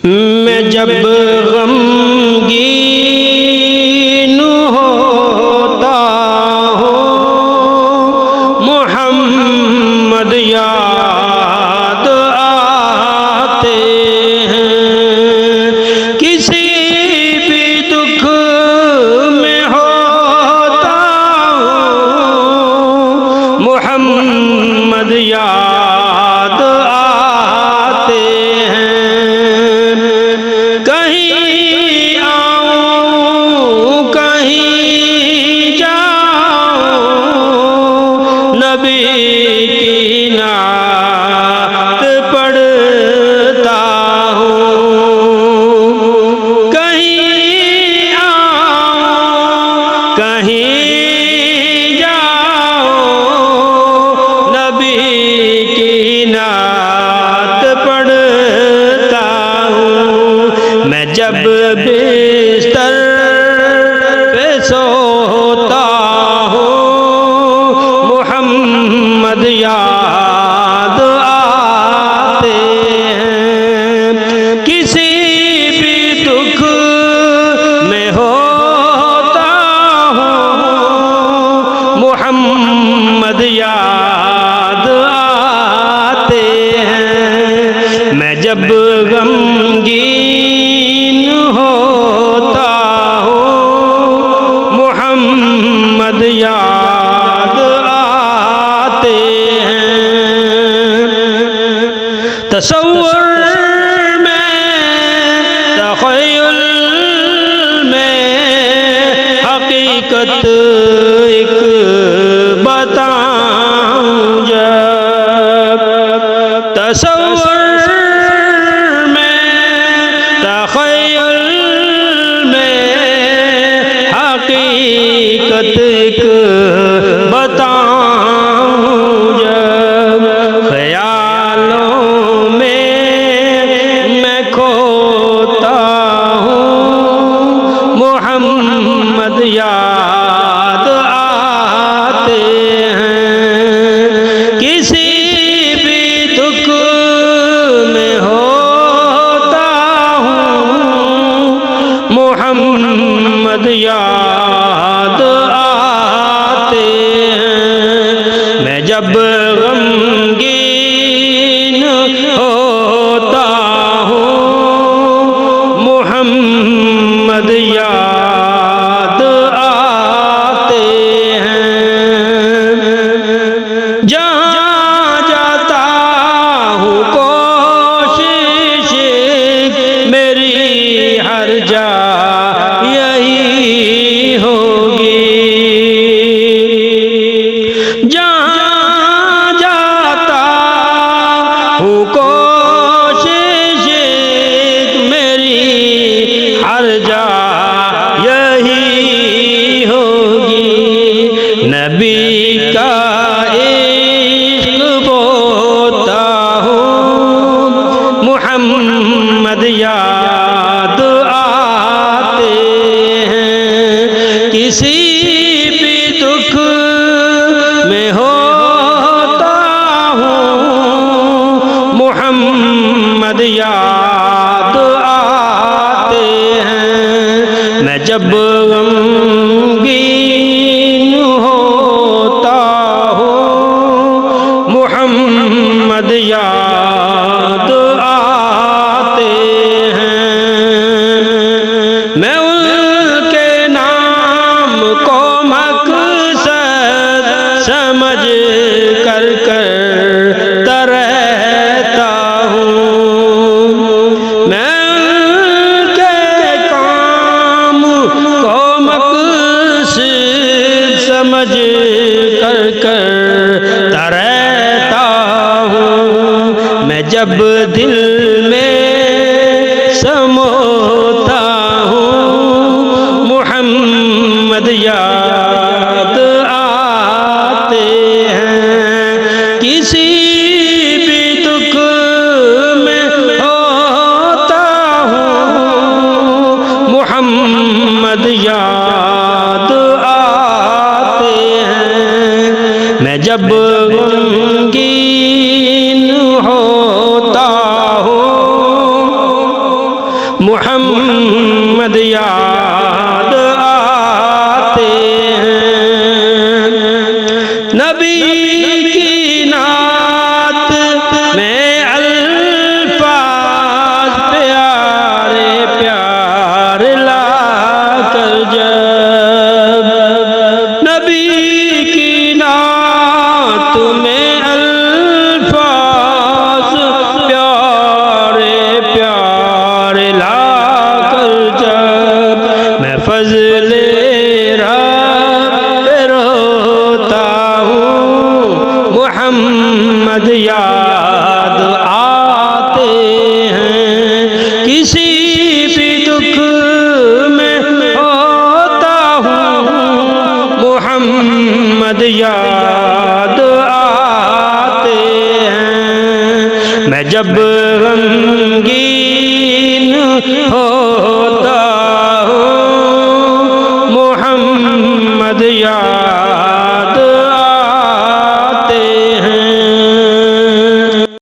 मैं जब गमगीन होता हूँ मोहम्मद याद आते हैं। किसी भी दुख में होता हूँ मोहम्मद याद आते हैं। कहीं आऊं कहीं जाऊं नबी की नात पढ़ता हूँ। कहीं आऊं कहीं जाऊं नबी की नात पढ़ता हूँ। मैं जब बिस्तर पे सोता हूँ मोहम्मद याद आते हैं। किसी भी दुख में होता हूँ मोहम्मद याद आते हैं। मैं जब गमगीन होता हूँ मोहम्मद याद आते हैं। तसव्वुर में तख़य्युल में हकीकत एक बताऊं जब। तसव्वुर तख़य्युल में हकीकत एक बताऊं जब। ख्यालों में मैं खोता हूँ मोहम्मद याद आते हैं। किसी भी दुख में होता मोहम्मद याद आते हैं। मैं जब गमगीन होता हूँ मोहम्मद याद आते हैं। जहाँ जाता हूँ कोशिश मेरी हर जा यही होगी। जहाँ जाता हूँ कोशिश मेरी हर जा यही होगी। नबी का इश्क बोता हूँ मोहम्मद याद आते हैं। किसी भी दुख में होता हूँ मोहम्मद याद आते हैं। मैं जब गमगीन होता हूँ मोहम्मद याद आते हैं। मैं उनके नाम को मकसद समझ कर रहता हूँ। मैं उनके काम को मकसद समझ कर रहता हूँ। मैं जब दिल में समोता हूँ मोहम्मद याद आते हैं। किसी भी दुख में होता हूँ मोहम्मद याद आते हैं। मैं जब गमगीन होता हूँ मोहम्मद याद आते हैं। नबी की नात में अल्फाज प्यारे प्यारे ला कर जब नबी की नात में अल्फाज प्यारे प्यारे ला कर जब मैं फज़ले रब पे रोता हूँ, मोहम्मद याद आते हैं। किसी भी दुख में होता हूँ, मोहम्मद याद आते हैं। मैं जब गमगीन होता हूँ, मोहम्मद याद